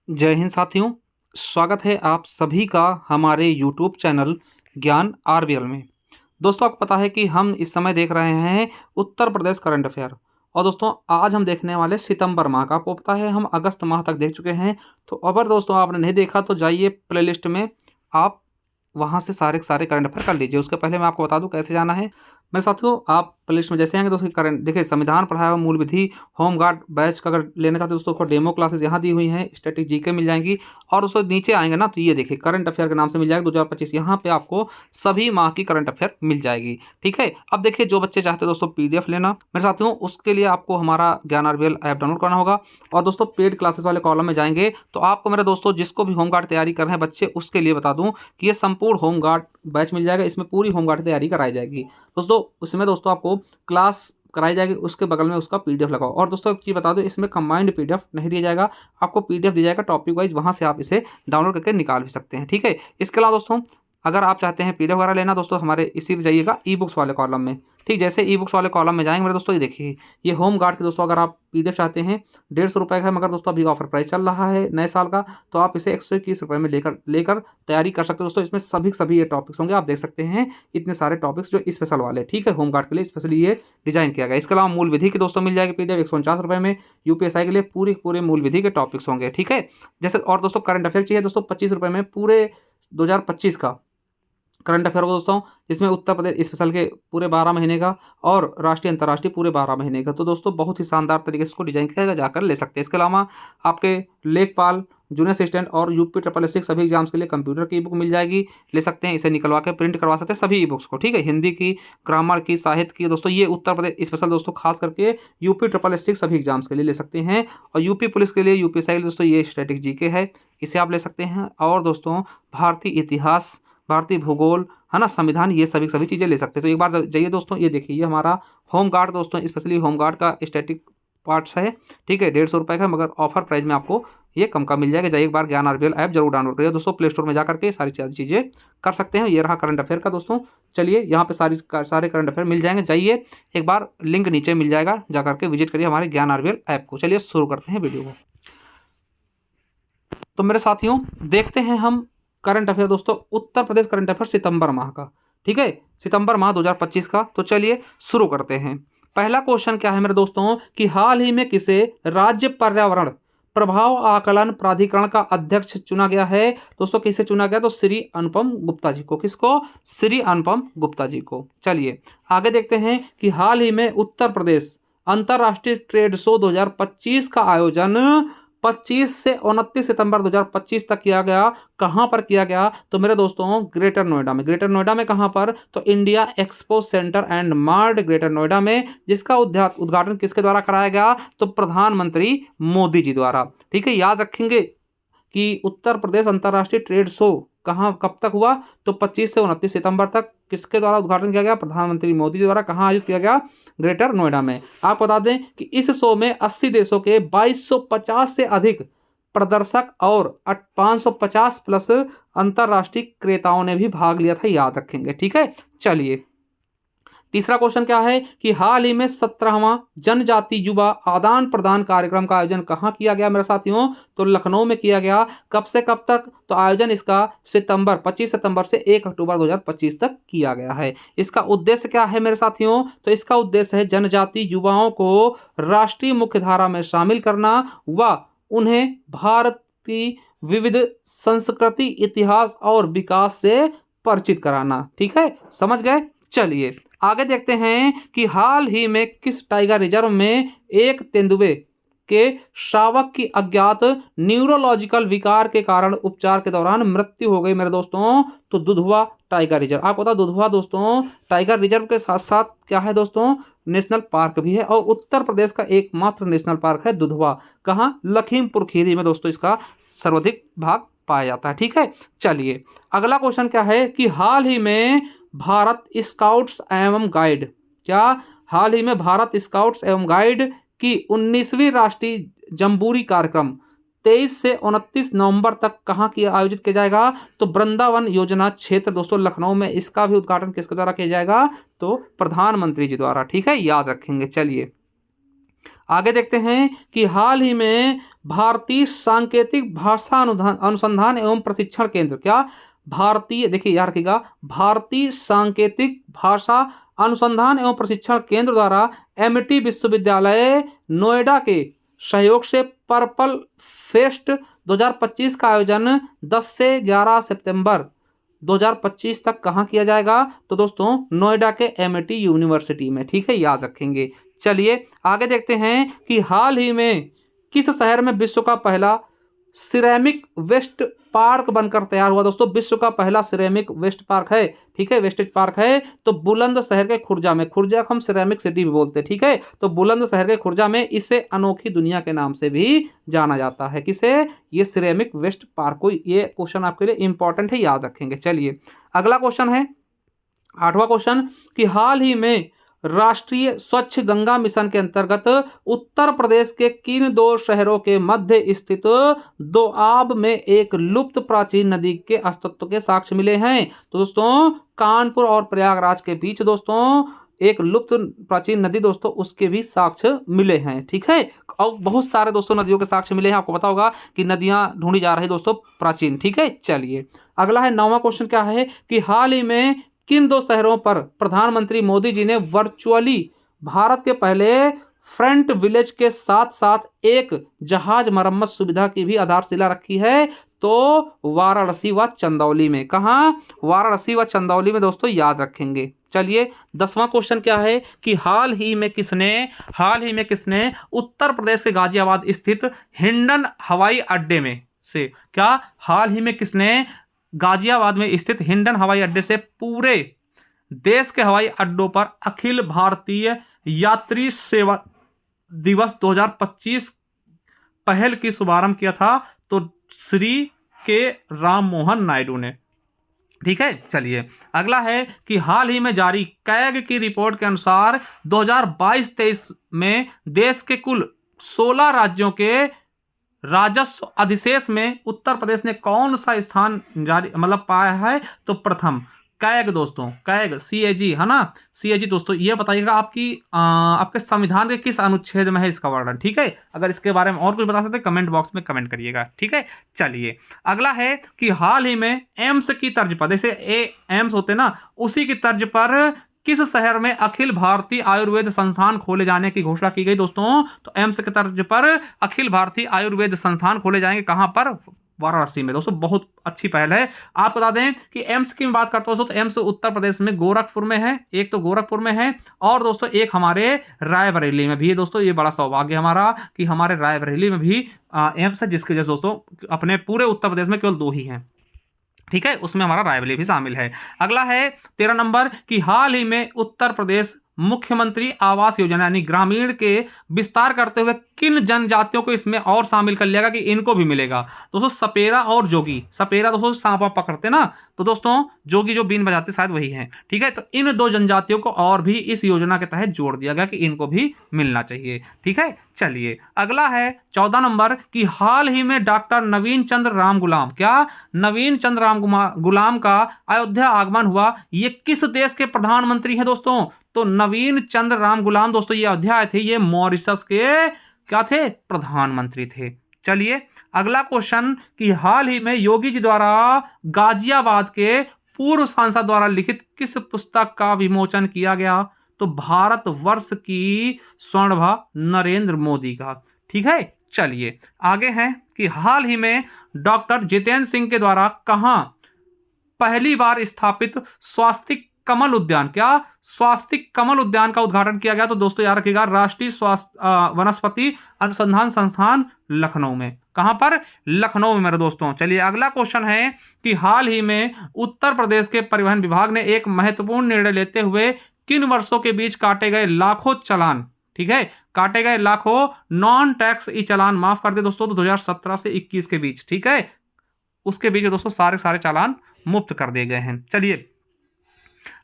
जय हिंद साथियों, स्वागत है आप सभी का हमारे यूट्यूब चैनल ज्ञान आरबीएल में। दोस्तों, आपको पता है कि हम इस समय देख रहे हैं उत्तर प्रदेश करंट अफेयर। और दोस्तों, आज हम देखने वाले सितंबर माह का। आपको पता है हम अगस्त माह तक देख चुके हैं। तो अगर दोस्तों आपने नहीं देखा तो जाइए प्लेलिस्ट में, आप वहाँ से सारे सारे करंट अफेयर कर लीजिए। उसके पहले मैं आपको बता दूं कैसे जाना है। मेरे साथियों, आप प्लेलिस्ट में जैसे आएंगे दोस्तों, करंट देखिए, संविधान पढ़ाया हुआ मूल विधि होम गार्ड बैच का अगर लेना चाहते हो दोस्तों को डेमो क्लासेस यहाँ दी हुई हैं, स्टैटिक जीके मिल जाएंगी। और उसको नीचे आएंगे ना तो ये देखिए करंट अफेयर के नाम से मिल जाएगा 2025। यहाँ पे आपको सभी माह की करंट अफेयर मिल जाएगी। ठीक है, अब देखिए जो बच्चे चाहते हैं दोस्तों पीडीएफ लेना मेरे साथियों, उसके लिए आपको हमारा ज्ञान आरबीएल ऐप डाउनलोड करना होगा। और दोस्तों पेड क्लासेस वाले कॉलम में जाएंगे तो आपको मेरे दोस्तों जिसको भी होम गार्ड तैयारी कर रहे हैं बच्चे, उसके लिए बता दूं कि ये संपूर्ण होम गार्ड बैच मिल जाएगा। इसमें पूरी होम गार्ड तैयारी कराई जाएगी दोस्तों। उसमें दोस्तों आपको क्लास कराई जाएगी, उसके बगल में उसका पीडीएफ लगाओ। और दोस्तों एक चीज़ बता दो, इसमें कंबाइंड पीडीएफ नहीं दिया जाएगा, आपको पीडीएफ दिया जाएगा टॉपिक वाइज, वहां से आप इसे डाउनलोड करके निकाल भी सकते हैं। ठीक है, इसके अलावा दोस्तों अगर आप चाहते हैं पीडीएफ वगैरह लेना दोस्तों, हमारे इसी पे जाइएगा ई बुक्स वाले कॉलम में। ठीक, जैसे ई बुक्स वाले कॉलम में जाएंगे मेरे दोस्तों, ये देखिए ये होम गार्ड के दोस्तों अगर आप पीडीएफ चाहते हैं 150 रुपये का है, मगर दोस्तों अभी ऑफर प्राइस चल रहा है नए साल का, तो आप इसे 121 रुपये में लेकर तैयारी कर सकते हो दोस्तों। इसमें सभी ये टॉपिक्स होंगे, आप देख सकते हैं इतने सारे टॉपिक्स जो स्पेशल वाले। ठीक है, होम गार्ड के लिए स्पेशली ये डिजाइन किया गया। इसके अलावा मूल विधि की दोस्तों मिल जाएगी पीडीएफ 149 रुपये में। यूपीएसआई के लिए पूरे मूल विधि के टॉपिक्स होंगे। ठीक है, जैसे और दोस्तों करंट अफेयर चाहिए दोस्तों 25 रुपये में पूरे 2025 का करंट अफेयर को दोस्तों, जिसमें उत्तर प्रदेश स्पेशल के पूरे 12 महीने का और राष्ट्रीय अंतर्राष्ट्रीय पूरे 12 महीने का। तो दोस्तों बहुत ही शानदार तरीके से इसको डिजाइन किया जाकर ले सकते हैं। इसके अलावा आपके लेखपाल, जूनियर असिस्टेंट और यूपी ट्रिपल एस सभी एग्जाम्स के लिए कंप्यूटर की ई बुक मिल जाएगी, ले सकते हैं। इसे निकलवा के प्रिंट करवा सकते हैं सभी ई बुक्स को। ठीक है, हिंदी की, ग्रामर की, साहित्य की दोस्तों, ये उत्तर प्रदेश स्पेशल दोस्तों खास करके यूपी ट्रिपल एस सभी एग्जाम्स के लिए ले सकते हैं। और यूपी पुलिस के लिए, यूपीएसआई दोस्तों ये स्टैटिक जीके है, इसे आप ले सकते हैं। और दोस्तों भारतीय इतिहास, भारतीय भूगोल, है ना, संविधान, ये सभी चीज़ें ले सकते हैं। तो एक बार जाइए दोस्तों, ये देखिए ये हमारा होम गार्ड दोस्तों, स्पेशली होम गार्ड का स्टैटिक पार्ट्स है। ठीक है, 150 रुपये का, मगर ऑफर प्राइस में आपको ये कम का मिल जाएगा। जाइए एक बार ज्ञान आरबीएल ऐप जरूर डाउनलोड करिए दोस्तों, प्ले स्टोर में जा करके सारी चीज़ें कर सकते हैं। ये रहा करंट अफेयर का दोस्तों। चलिए यहाँ पे सारे करंट अफेयर मिल जाएंगे। जाइए एक बार लिंक नीचे मिल जाएगा, जा करके विजिट करिए हमारे ज्ञान आरबीएल ऐप को। चलिए शुरू करते हैं वीडियो को। तो मेरे साथियों देखते हैं हम करंट अफेयर दोस्तों, उत्तर प्रदेश करंट अफेयर सितंबर माह का। ठीक है, सितंबर माह 2025 का। तो चलिए शुरू करते हैं। पहला क्वेश्चन क्या है मेरे दोस्तों कि हाल ही में किसे राज्य पर्यावरण प्रभाव आकलन प्राधिकरण का अध्यक्ष चुना गया है दोस्तों? किसे चुना गया? तो श्री अनुपम गुप्ता जी को। किसको? श्री अनुपम गुप्ता जी को। चलिए आगे देखते हैं कि हाल ही में उत्तर प्रदेश अंतर्राष्ट्रीय ट्रेड शो 2025 का आयोजन 25 से 29 सितंबर 2025 तक किया गया। कहां पर किया गया? तो मेरे दोस्तों ग्रेटर नोएडा में। ग्रेटर नोएडा में कहां पर? तो India expo centre and mart greater Noida में, जिसका उद्घाटन किसके द्वारा कराया गया? तो प्रधानमंत्री मोदी जी द्वारा। ठीक है, याद रखेंगे कि उत्तर प्रदेश अंतर्राष्ट्रीय ट्रेड शो कहाँ कब तक हुआ? तो 25 से 29 सितंबर तक। किसके द्वारा उद्घाटन किया गया? प्रधानमंत्री मोदी जी द्वारा। कहाँ आयोजित किया गया? ग्रेटर नोएडा में। आप बता दें कि इस शो में 80 देशों के 2250 से अधिक प्रदर्शक और 550 प्लस अंतर्राष्ट्रीय क्रेताओं ने भी भाग लिया था, याद रखेंगे। ठीक है, चलिए तीसरा क्वेश्चन क्या है कि हाल ही में 17वां जनजाति युवा आदान प्रदान कार्यक्रम का आयोजन कहां किया गया मेरे साथियों? तो लखनऊ में किया गया। कब से कब तक? तो आयोजन इसका 25 सितंबर से 1 अक्टूबर 2025 तक किया गया है। इसका उद्देश्य क्या है मेरे साथियों? तो इसका उद्देश्य है जनजाति युवाओं को राष्ट्रीय मुख्यधारा में शामिल करना व उन्हें भारत की विविध संस्कृति, इतिहास और विकास से परिचित कराना। ठीक है, समझ गए? चलिए आगे देखते हैं कि हाल ही में किस टाइगर रिजर्व में एक तेंदुए के शावक की अज्ञात न्यूरोलॉजिकल विकार के कारण उपचार के दौरान मृत्यु हो गई मेरे दोस्तों? तो दुधवा टाइगर रिजर्व। आपको पता दुधवा दोस्तों टाइगर रिजर्व के साथ साथ क्या है दोस्तों? नेशनल पार्क भी है, और उत्तर प्रदेश का एकमात्र नेशनल पार्क है दुधवा। कहाँ? लखीमपुर खीरी में दोस्तों इसका सर्वाधिक भाग पाया जाता है। ठीक है, चलिए अगला क्वेश्चन क्या है कि हाल ही में भारत स्काउट्स एवं गाइड, क्या हाल ही में भारत स्काउट्स एवं गाइड की 19वीं राष्ट्रीय जम्बूरी कार्यक्रम 23 से 29 नवंबर तक कहां की आयोजित किया जाएगा? तो वृंदावन योजना क्षेत्र दोस्तों लखनऊ में। इसका भी उद्घाटन किसके द्वारा किया जाएगा? तो प्रधानमंत्री जी द्वारा। ठीक है, याद रखेंगे। चलिए आगे देखते हैं कि हाल ही में भारतीय सांकेतिक भाषा अनुसंधान एवं प्रशिक्षण केंद्र, क्या भारतीय, देखिए याद रखिएगा, भारतीय सांकेतिक भाषा अनुसंधान एवं प्रशिक्षण केंद्र द्वारा एमआईटी विश्वविद्यालय नोएडा के सहयोग से पर्पल फेस्ट 2025 का आयोजन 10 से 11 सितंबर 2025 तक कहाँ किया जाएगा? तो दोस्तों नोएडा के एमआईटी यूनिवर्सिटी में, ठीक है, याद रखेंगे। चलिए आगे देखते हैं कि हाल ही में किस शहर में विश्व का पहला सिरेमिक वेस्ट पार्क बनकर तैयार हुआ? दोस्तों विश्व का पहला सिरेमिक वेस्ट पार्क है, ठीक है, वेस्टेज पार्क है तो बुलंदशहर के खुर्जा में, खुर्जा को हम सिरेमिक सिटी भी बोलते हैं, ठीक है, तो बुलंदशहर के खुर्जा में इसे अनोखी दुनिया के नाम से भी जाना जाता है। किसे? ये सिरेमिक वेस्ट पार्क को। ये क्वेश्चन आपके लिए इंपॉर्टेंट है, याद रखेंगे। चलिए अगला क्वेश्चन है 8वां क्वेश्चन कि हाल ही में राष्ट्रीय स्वच्छ गंगा मिशन के अंतर्गत उत्तर प्रदेश के किन दो शहरों के मध्य स्थित दोआब में एक लुप्त प्राचीन नदी के अस्तित्व के साक्ष्य मिले हैं? तो दोस्तों कानपुर और प्रयागराज के बीच दोस्तों एक लुप्त प्राचीन नदी दोस्तों उसके भी साक्ष्य मिले हैं, ठीक है, और बहुत सारे दोस्तों नदियों के साक्ष्य मिले हैं। आपको पता होगा कि नदियां ढूंढी जा रही है दोस्तों प्राचीन, ठीक है। चलिए अगला है 9वां क्वेश्चन, क्या है कि हाल ही में किन दो शहरों पर प्रधानमंत्री मोदी जी ने वर्चुअली भारत के पहले फ्रंट विलेज के साथ साथ एक जहाज मरम्मत सुविधा की भी आधारशिला रखी है? तो वाराणसी व चंदौली में। कहाँ? वाराणसी व चंदौली में दोस्तों, याद रखेंगे। चलिए 10वां क्वेश्चन क्या है कि हाल ही में किसने उत्तर प्रदेश के गाजियाबाद स्थित हिंडन हवाई अड्डे में से, क्या हाल ही में किसने गाजियाबाद में स्थित हिंडन हवाई अड्डे से पूरे देश के हवाई अड्डों पर अखिल भारतीय यात्री सेवा दिवस 2025 पहल की शुभारंभ किया था? तो श्री के राम मोहन नायडू ने, ठीक है। चलिए अगला है कि हाल ही में जारी कैग की रिपोर्ट के अनुसार 2022-23 में देश के कुल 16 राज्यों के राजस्व अधिशेष में उत्तर प्रदेश ने कौन सा स्थान जारी पाया है? तो प्रथम। कैग दोस्तों, कैग CAG है ना, CAG दोस्तों, ये बताइएगा आपके संविधान के किस अनुच्छेद में है इसका वर्णन, ठीक है। अगर इसके बारे में और कुछ बता सकते हैं कमेंट बॉक्स में कमेंट करिएगा, ठीक है। चलिए अगला है कि हाल ही में एम्स की तर्ज पर, जैसे एम्स होते ना, उसी की तर्ज पर किस शहर में अखिल भारतीय आयुर्वेद संस्थान खोले जाने की घोषणा की गई? दोस्तों तो एम्स के तर्ज पर अखिल भारतीय आयुर्वेद संस्थान खोले जाएंगे, कहां पर? वाराणसी में। दोस्तों बहुत अच्छी पहल है। आप बता दें कि एम्स की बात करता हूं तो एम्स उत्तर प्रदेश में गोरखपुर में है, एक तो गोरखपुर में है और दोस्तों एक हमारे रायबरेली में भी है। दोस्तों ये बड़ा सौभाग्य हमारा कि हमारे रायबरेली में भी एम्स है, जिसके वजह दोस्तों अपने पूरे उत्तर प्रदेश में केवल 2 ही हैं, ठीक है, उसमें हमारा रायबरेली भी शामिल है। अगला है 13 नंबर कि हाल ही में उत्तर प्रदेश मुख्यमंत्री आवास योजना यानी ग्रामीण के विस्तार करते हुए किन जनजातियों को इसमें और शामिल कर लिया गया कि इनको भी मिलेगा? दोस्तों सपेरा और जोगी। सपेरा दोस्तों सांपा पकड़ते ना, तो दोस्तों जोगी जो बीन बजाते शायद वही हैं, ठीक है। तो इन 2 जनजातियों को और भी इस योजना के तहत जोड़ दिया गया कि इनको भी मिलना चाहिए, ठीक है। चलिए अगला है 14 नंबर कि हाल ही में डॉक्टर नवीन चंद्र राम गुलाम, क्या नवीन चंद्र राम गुलाम का अयोध्या आगमन हुआ? ये किस देश के प्रधानमंत्री हैं दोस्तों? तो नवीन चंद्र राम गुलाम दोस्तों ये अयोध्या आए थे, ये मॉरिशस के क्या थे? प्रधानमंत्री थे। चलिए अगला क्वेश्चन कि हाल ही में योगी जी द्वारा गाजियाबाद के पूर्व सांसद द्वारा लिखित किस पुस्तक का विमोचन किया गया? तो भारत वर्ष की स्वर्णभा नरेंद्र मोदी का, ठीक है। चलिए आगे हैं कि हाल ही में डॉक्टर जितेंद्र सिंह के द्वारा कहां पहली बार स्थापित स्वास्तिक कमल उद्यान, क्या स्वास्तिक कमल उद्यान का उद्घाटन किया गया? तो दोस्तों याद रखिएगा राष्ट्रीय वनस्पति अनुसंधान संस्थान लखनऊ में। कहां पर? लखनऊ में मेरे दोस्तों। चलिए अगला क्वेश्चन है कि हाल ही में उत्तर प्रदेश के परिवहन विभाग ने एक महत्वपूर्ण निर्णय लेते हुए किन वर्षों के बीच काटे गए लाखों चालान, ठीक है, काटे गए लाखों नॉन टैक्स ई चालान माफ कर दे दोस्तों, तो 2017 से 21 के बीच, ठीक है, उसके बीच दोस्तों सारे चालान मुक्त कर दिए गए हैं। चलिए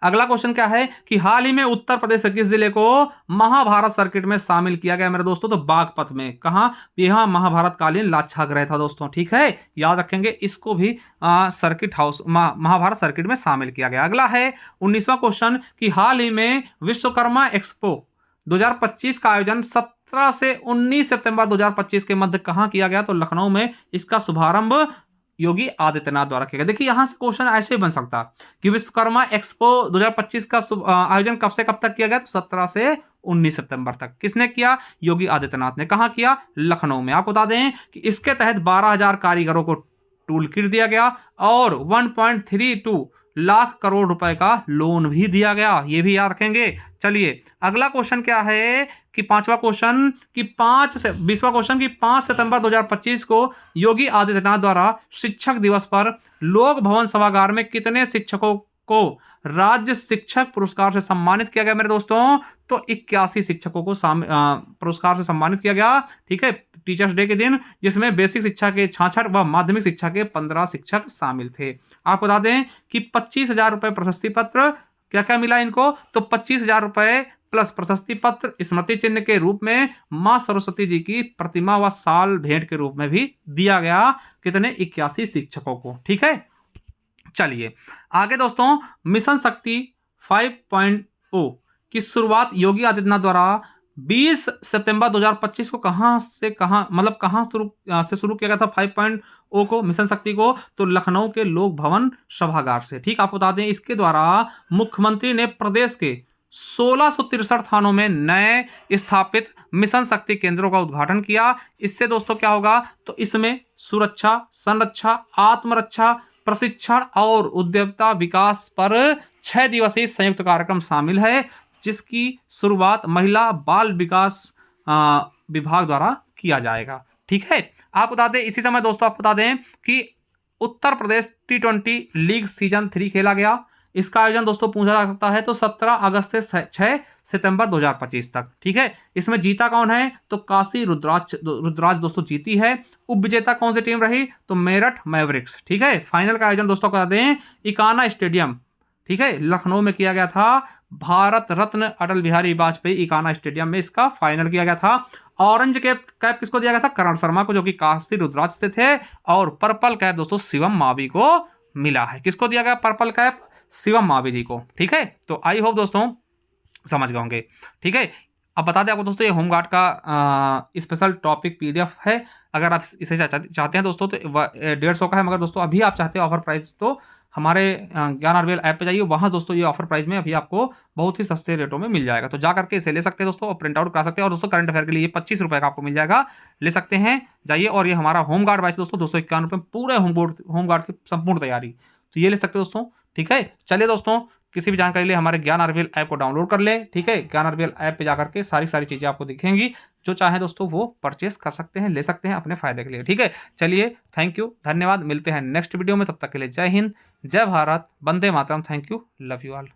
अगला क्वेश्चन क्या है कि हाल ही में उत्तर प्रदेश के किस जिले को महाभारत सर्किट में शामिल किया गया मेरे दोस्तों? तो बागपत में। कहां? यहां महाभारत कालीन लाक्षागृह था दोस्तों, ठीक है, याद रखेंगे। इसको भी सर्किट हाउस महाभारत सर्किट में शामिल किया गया। अगला है 19वां क्वेश्चन कि हाल ही में विश्वकर्मा एक्सपो 2025 का आयोजन 17 से 19 सितंबर 2025 के मध्य कहां किया गया? तो लखनऊ में इसका शुभारंभ योगी आदित्यनाथ द्वारा किया गया। देखिए यहां से क्वेश्चन ऐसे बन सकता कि विश्वकर्मा एक्सपो 2025 का आयोजन कब से कब तक किया गया? तो 17 से 19 सितंबर तक। किसने किया? योगी आदित्यनाथ ने। कहां किया? लखनऊ में। आपको बता दें कि इसके तहत 12,000 कारीगरों को टूल किट दिया गया और 1.32 लाख करोड़ रुपए का लोन भी दिया गया। ये भी याद रखेंगे। चलिए अगला क्वेश्चन क्या है कि 5वां क्वेश्चन कि 20वां क्वेश्चन कि 5 सितंबर 2025 को योगी आदित्यनाथ द्वारा शिक्षक दिवस पर लोक भवन सभागार में कितने शिक्षकों को राज्य शिक्षक पुरस्कार से सम्मानित किया गया मेरे दोस्तों? तो 81 शिक्षकों को पुरस्कार से सम्मानित किया गया। ठीक है, टीचर्स डे के दिन, जिसमें बेसिक शिक्षा के 66 व माध्यमिक शिक्षा के 15 शिक्षक शामिल थे। आपको बता दें कि 25,000 रुपए प्रशस्ति पत्र, क्या क्या मिला इनको? तो 25,000 रुपए प्लस प्रशस्ति पत्र, स्मृति चिन्ह के रूप में मां सरस्वती जी की प्रतिमा व साल भेंट के रूप में भी दिया गया। कितने? 81 शिक्षकों को। ठीक है, चलिए आगे दोस्तों, मिशन शक्ति 5.0 की शुरुआत योगी आदित्यनाथ द्वारा 20 सितंबर 2025 को कहां से शुरू किया गया था 5.0 को, मिशन शक्ति को? तो लखनऊ के लोक भवन सभागार से। ठीक, आपको बता दें इसके द्वारा मुख्यमंत्री ने प्रदेश के 1663 थानों में नए स्थापित मिशन शक्ति केंद्रों का उद्घाटन किया। इससे दोस्तों क्या होगा? तो इसमें सुरक्षा, संरक्षा, आत्मरक्षा, प्रशिक्षण और उद्यमिता विकास पर 6 दिवसीय संयुक्त कार्यक्रम शामिल है, जिसकी शुरुआत महिला बाल विकास विभाग द्वारा किया जाएगा। ठीक है, आपको बता दें इसी समय दोस्तों आपको बता दें कि Uttar Pradesh T20 league season 3 खेला गया। इसका आयोजन दोस्तों पूछा जा सकता है तो 17 अगस्त से 6 सितंबर 2025 तक। ठीक है, इसमें जीता कौन है? तो काशी रुद्राज दोस्तों जीती है। उप विजेता कौन सी टीम रही? तो मेरठ मैवरिक्स। ठीक है, फाइनल का आयोजन दोस्तों बता दें इकाना स्टेडियम, ठीक है, लखनऊ में किया गया था। भारत रत्न अटल बिहारी वाजपेयी इकाना स्टेडियम में इसका फाइनल किया गया था। ऑरेंज कैप किसको दिया गया था? करण शर्मा को, जो कि काशी रुद्राज से थे। और पर्पल कैप दोस्तों शिवम मावी को मिला है। किसको दिया गया पर्पल कैप? शिवम मावी जी को। ठीक है, तो आई होप दोस्तों समझ गए होंगे। ठीक है, अब बता दें आपको दोस्तों ये होमगार्ड का स्पेशल टॉपिक PDF है। अगर आप इसे चाहते हैं दोस्तों तो 150 का है, मगर दोस्तों अभी आप चाहते हैं ऑफर प्राइस तो हमारे ज्ञान RBL ऐप पे जाइए। वहाँ दोस्तों ये ऑफर प्राइस में अभी आपको बहुत ही सस्ते रेटों में मिल जाएगा। तो जा करके इसे ले सकते हैं दोस्तों और प्रिंट आउट करा सकते हैं। और दोस्तों करंट अफेयर के लिए 25 रुपये का आपको मिल जाएगा, ले सकते हैं, जाइए। और ये हमारा होमगार्ड बैच दोस्तों 251 रुपये, पूरे होमगार्ड की संपूर्ण तैयारी, तो ये ले सकते हैं दोस्तों। ठीक है, चलिए दोस्तों, किसी भी जानकारी के लिए हमारे ज्ञान RBL ऐप को डाउनलोड कर ले। ठीक है, ज्ञान RBL ऐप पे जाकर के सारी चीज़ें आपको दिखेंगी। जो चाहे दोस्तों वो परचेस कर सकते हैं, ले सकते हैं अपने फायदे के लिए। ठीक है, चलिए थैंक यू, धन्यवाद। मिलते हैं नेक्स्ट वीडियो में, तब तक के लिए जय हिंद, जय भारत, वंदे मातरम। Thank you, love you all.